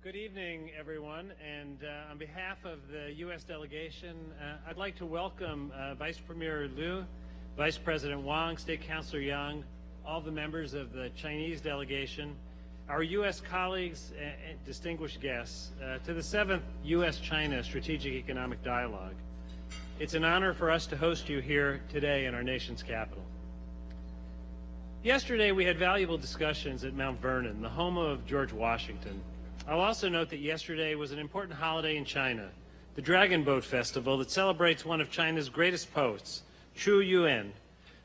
Good evening, everyone, and on behalf of the U.S. delegation, I'd like to welcome Vice Premier Liu, Vice President Wang, State Councilor Yang, all the members of the Chinese delegation, our U.S. colleagues and distinguished guests, to the 7th U.S.-China Strategic Economic Dialogue. It's an honor for us to host you here today in our nation's capital. Yesterday, we had valuable discussions at Mount Vernon, the home of George Washington. I'll also note that yesterday was an important holiday in China, the Dragon Boat Festival that celebrates one of China's greatest poets, Chu Yuan.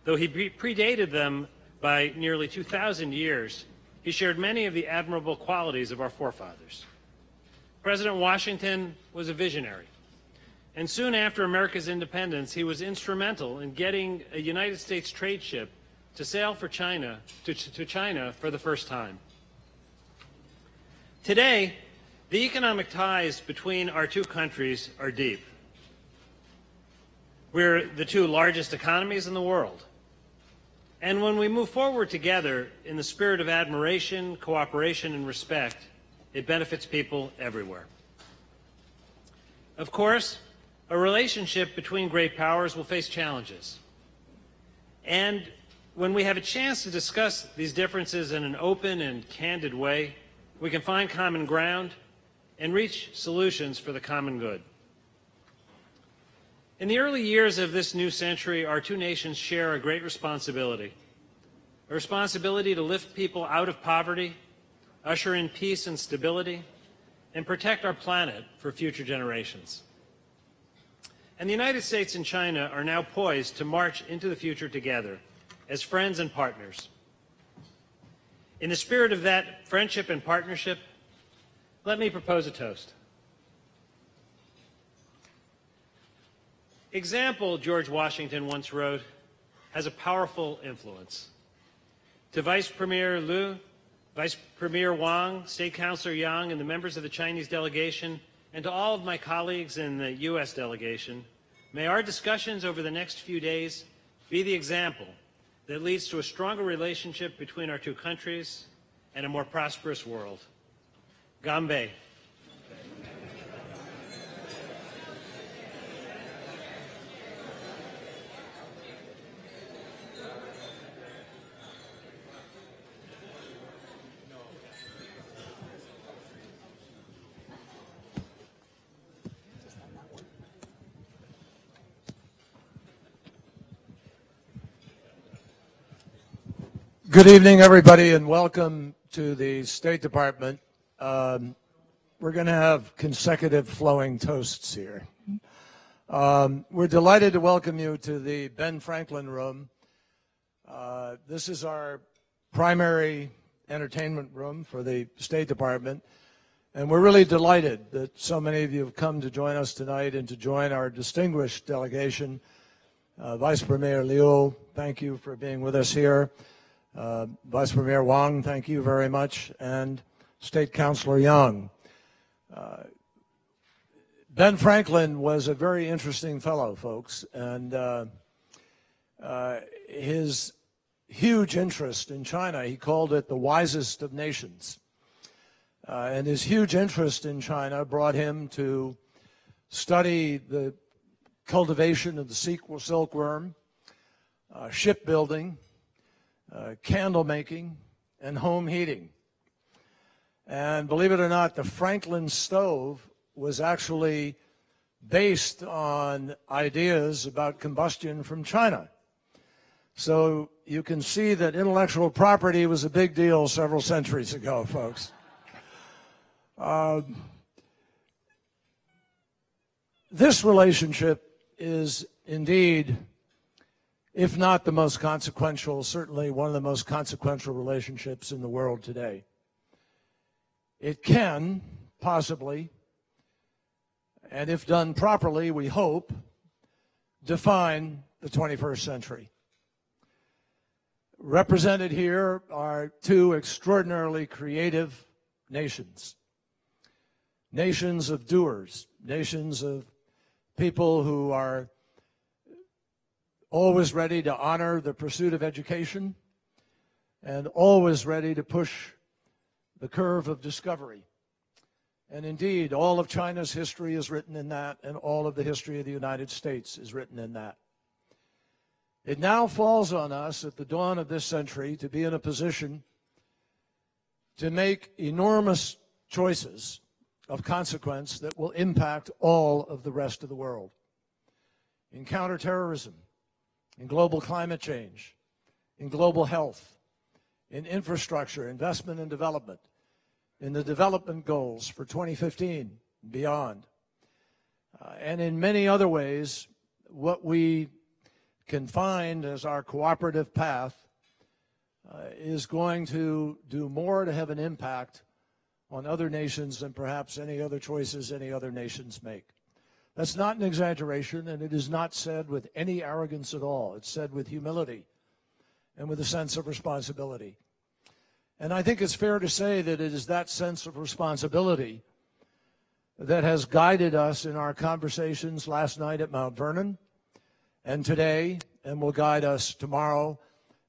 Though he predated them by nearly 2,000 years, he shared many of the admirable qualities of our forefathers. President Washington was a visionary, and soon after America's independence, he was instrumental in getting a United States trade ship to sail for China, to China for the first time. Today, the economic ties between our two countries are deep. We're the two largest economies in the world. And when we move forward together in the spirit of admiration, cooperation, and respect, it benefits people everywhere. Of course, a relationship between great powers will face challenges. And when we have a chance to discuss these differences in an open and candid way, we can find common ground and reach solutions for the common good. In the early years of this new century, our two nations share a great responsibility. A responsibility to lift people out of poverty, usher in peace and stability, and protect our planet for future generations. And the United States and China are now poised to march into the future together as friends and partners. In the spirit of that friendship and partnership, let me propose a toast. Example, George Washington once wrote, has a powerful influence. To Vice Premier Liu, Vice Premier Wang, State Councilor Yang, and the members of the Chinese delegation, and to all of my colleagues in the U.S. delegation, may our discussions over the next few days be the example that leads to a stronger relationship between our two countries and a more prosperous world. Ganbei. Good evening, everybody, and welcome to the State Department. We're going to have consecutive flowing toasts here. We're delighted to welcome you to the Ben Franklin Room. This is our primary entertainment room for the State Department, and we're really delighted that so many of you have come to join us tonight and to join our distinguished delegation. Vice Premier Liu, thank you for being with us here. Vice Premier Wang, thank you very much, and State Councilor Yang. Ben Franklin was a very interesting fellow, folks, and his huge interest in China, he called it the wisest of nations. And his huge interest in China brought him to study the cultivation of the silkworm, shipbuilding, candle making, and home heating. And believe it or not, the Franklin stove was actually based on ideas about combustion from China. So you can see that intellectual property was a big deal several centuries ago, folks. This relationship is indeed, if not the most consequential, certainly one of the most consequential relationships in the world today. It can possibly, and if done properly, we hope, define the 21st century. Represented here are two extraordinarily creative nations. Nations of doers, nations of people who are always ready to honor the pursuit of education and always ready to push the curve of discovery. And indeed, all of China's history is written in that, and all of the history of the United States is written in that. It now falls on us at the dawn of this century to be in a position to make enormous choices of consequence that will impact all of the rest of the world. In counterterrorism, in global climate change, in global health, in infrastructure, investment and development, in the development goals for 2015 and beyond, and in many other ways, what we can find as our cooperative path is going to do more to have an impact on other nations than perhaps any other choices any other nations make. That's not an exaggeration, and it is not said with any arrogance at all. It's said with humility and with a sense of responsibility. And I think it's fair to say that it is that sense of responsibility that has guided us in our conversations last night at Mount Vernon and today, and will guide us tomorrow,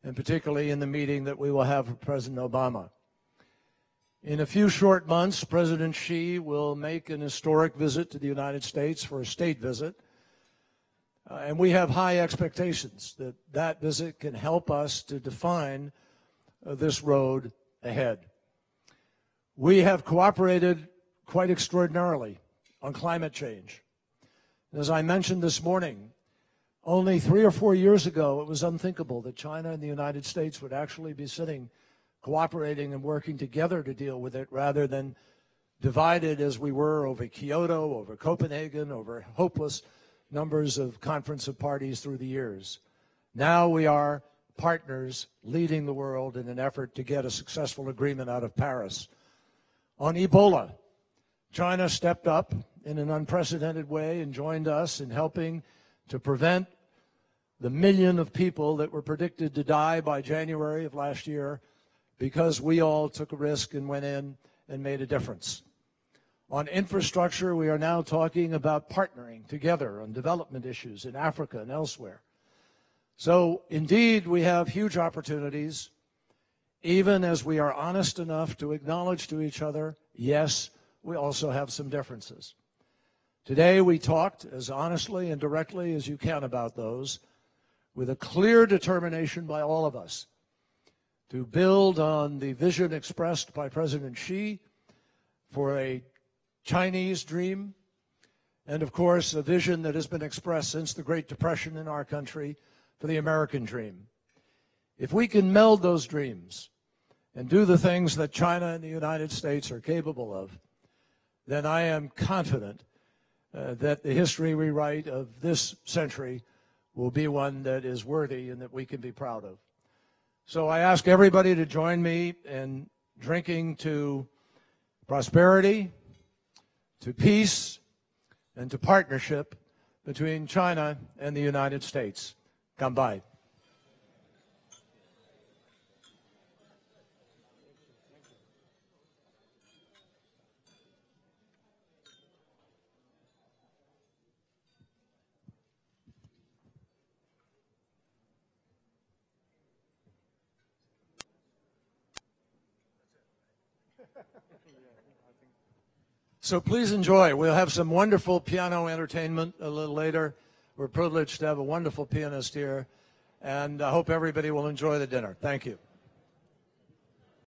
and particularly in the meeting that we will have with President Obama. In a few short months, President Xi will make an historic visit to the United States for a state visit. And we have high expectations that that visit can help us to define this road ahead. We have cooperated quite extraordinarily on climate change. As I mentioned this morning, only 3 or 4 years ago, it was unthinkable that China and the United States would actually be sitting, cooperating and working together to deal with it, rather than divided as we were over Kyoto, over Copenhagen, over hopeless numbers of conference of parties through the years. Now we are partners leading the world in an effort to get a successful agreement out of Paris. On Ebola, China stepped up in an unprecedented way and joined us in helping to prevent the 1 million of people that were predicted to die by January of last year, because we all took a risk and went in and made a difference. On infrastructure, we are now talking about partnering together on development issues in Africa and elsewhere. So indeed, we have huge opportunities, even as we are honest enough to acknowledge to each other, yes, we also have some differences. Today we talked as honestly and directly as you can about those, with a clear determination by all of us to build on the vision expressed by President Xi for a Chinese dream, and of course a vision that has been expressed since the Great Depression in our country for the American dream. If we can meld those dreams and do the things that China and the United States are capable of, then I am confident that the history we write of this century will be one that is worthy and that we can be proud of. So I ask everybody to join me in drinking to prosperity, to peace, and to partnership between China and the United States. Kanpai. So please enjoy. We'll have some wonderful piano entertainment a little later. We're privileged to have a wonderful pianist here, and I hope everybody will enjoy the dinner. Thank you.